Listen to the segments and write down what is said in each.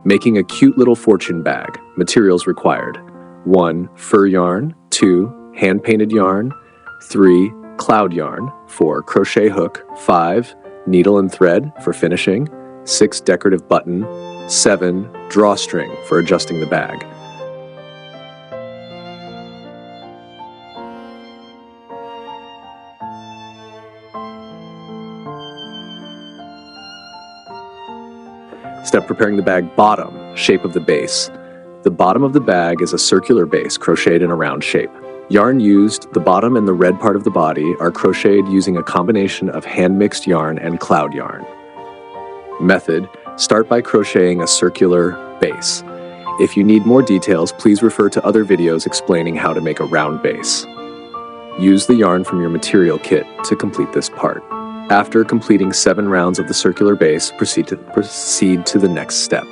Making a cute little fortune bag. Materials required: 1. Fur yarn. 2. Hand-painted yarn. 3. Cloud yarn. 4. Crochet hook. 5. Needle and thread for finishing. 6. Decorative button. 7. Drawstring for adjusting the bag. Step preparing the bag bottom, shape of the base. The bottom of the bag is a circular base crocheted in a round shape. Yarn used, the bottom and the red part of the body, are crocheted using a combination of hand-mixed yarn and cloud yarn. Method: start by crocheting a circular base. If you need more details, please refer to other videos explaining how to make a round base. Use the yarn from your material kit to complete this part. After completing 7 rounds of the circular base, proceed to the next step.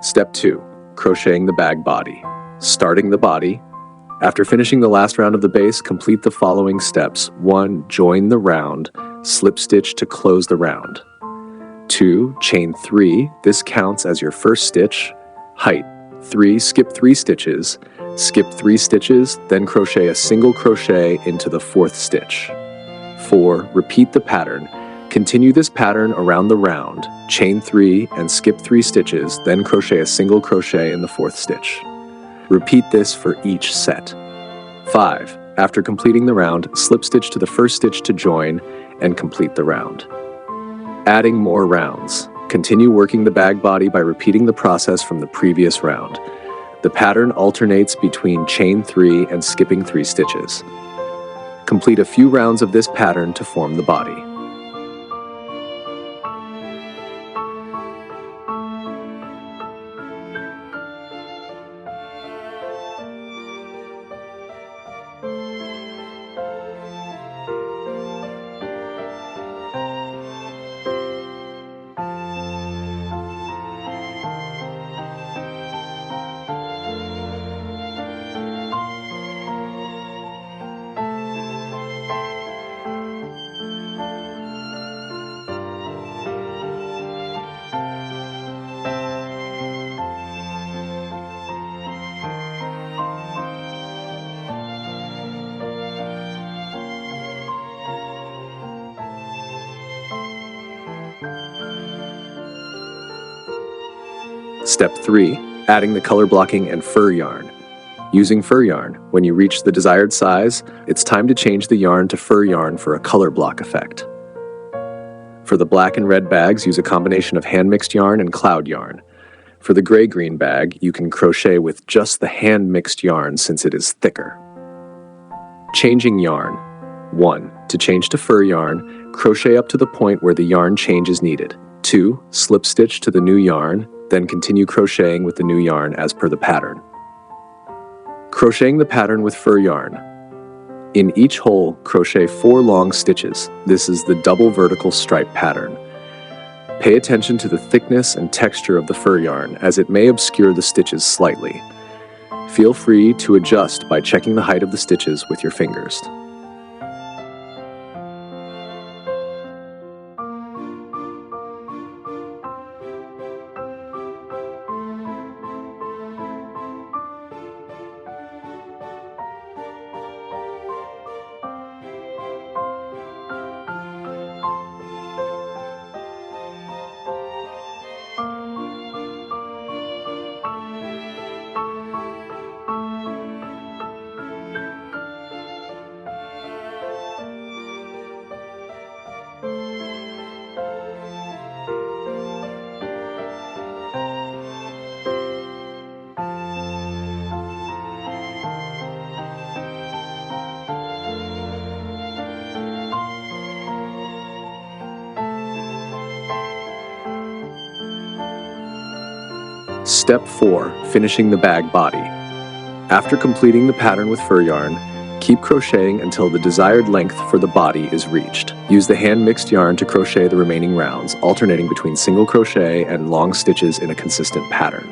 Step 2. Crocheting the bag body. Starting the body. After finishing the last round of the base, complete the following steps. 1. Join the round. Slip stitch to close the round. 2. Chain 3. This counts as your first stitch. Height. 3. Skip 3 stitches. Skip 3 stitches, then crochet a single crochet into the 4th stitch. 4. Repeat the pattern. Continue this pattern around the round, chain 3 and skip 3 stitches, then crochet a single crochet in the 4th stitch. Repeat this for each set. 5. After completing the round, slip stitch to the first stitch to join and complete the round. Adding more rounds. Continue working the bag body by repeating the process from the previous round. The pattern alternates between chain 3 and skipping 3 stitches. Complete a few rounds of this pattern to form the body. Step 3. Adding the color blocking and fur yarn. Using fur yarn, when you reach the desired size, it's time to change the yarn to fur yarn for a color block effect. For the black and red bags, use a combination of hand-mixed yarn and cloud yarn. For the gray-green bag, you can crochet with just the hand-mixed yarn since it is thicker. Changing yarn. 1. To change to fur yarn, crochet up to the point where the yarn change is needed. 2. Slip stitch to the new yarn, then continue crocheting with the new yarn as per the pattern. Crocheting the pattern with fur yarn. In each hole, crochet 4 long stitches. This is the double vertical stripe pattern. Pay attention to the thickness and texture of the fur yarn, as it may obscure the stitches slightly. Feel free to adjust by checking the height of the stitches with your fingers. Step 4. Finishing the bag body. After completing the pattern with fur yarn, keep crocheting until the desired length for the body is reached. Use the hand-mixed yarn to crochet the remaining rounds, alternating between single crochet and long stitches in a consistent pattern.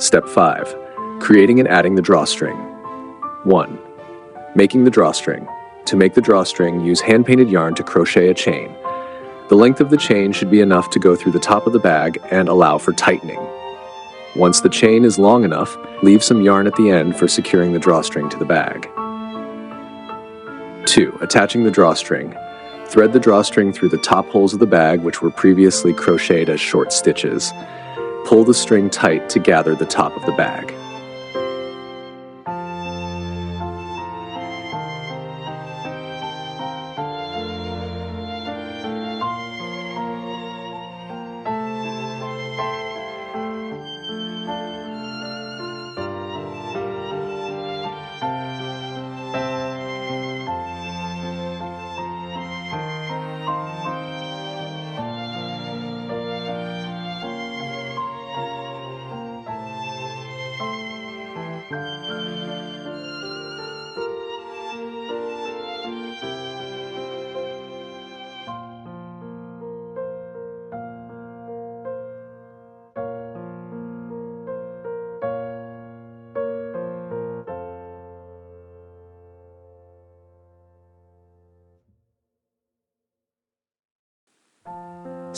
Step 5. Creating and adding the drawstring. 1. Making the drawstring. To make the drawstring, use hand-painted yarn to crochet a chain. The length of the chain should be enough to go through the top of the bag and allow for tightening. Once the chain is long enough, leave some yarn at the end for securing the drawstring to the bag. 2. Attaching the drawstring. Thread the drawstring through the top holes of the bag, which were previously crocheted as short stitches. Pull the string tight to gather the top of the bag.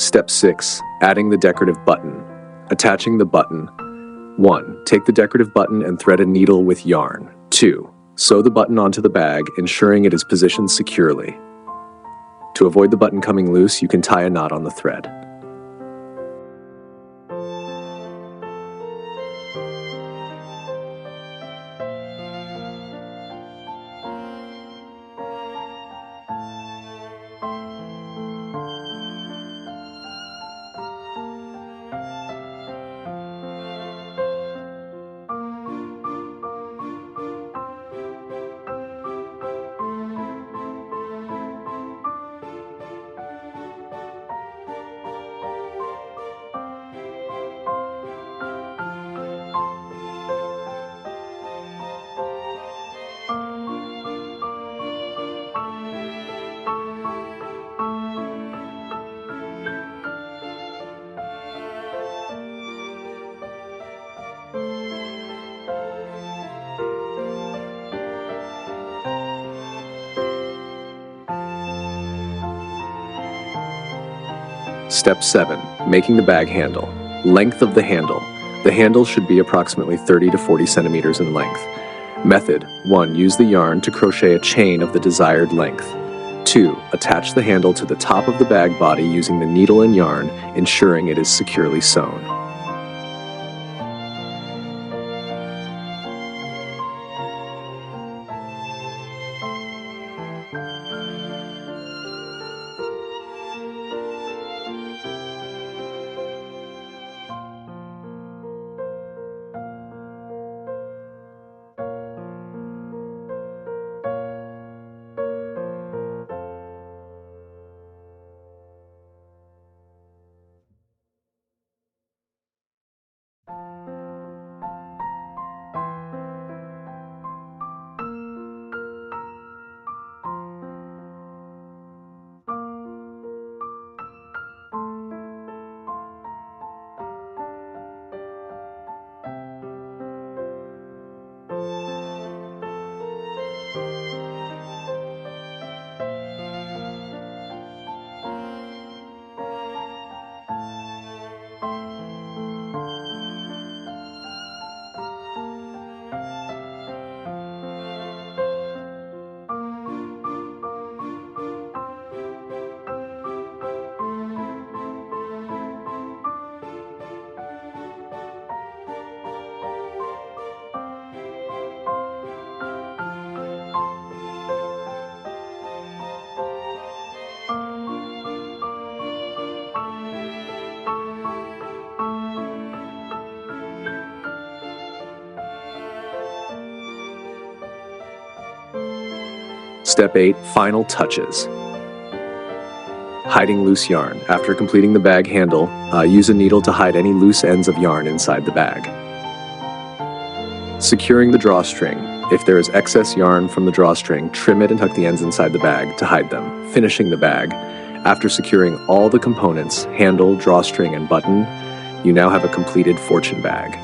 Step 6. Adding the decorative button. Attaching the button. 1. Take the decorative button and thread a needle with yarn. 2. Sew the button onto the bag, ensuring it is positioned securely. To avoid the button coming loose, you can tie a knot on the thread. Step 7. Making the bag handle. Length of the handle. The handle should be approximately 30 to 40 centimeters in length. Method. 1. Use the yarn to crochet a chain of the desired length. 2. Attach the handle to the top of the bag body using the needle and yarn, ensuring it is securely sewn. Step 8. Final touches. Hiding loose yarn. After completing the bag handle, use a needle to hide any loose ends of yarn inside the bag. Securing the drawstring. If there is excess yarn from the drawstring, trim it and tuck the ends inside the bag to hide them. Finishing the bag. After securing all the components, handle, drawstring, and button, you now have a completed fortune bag.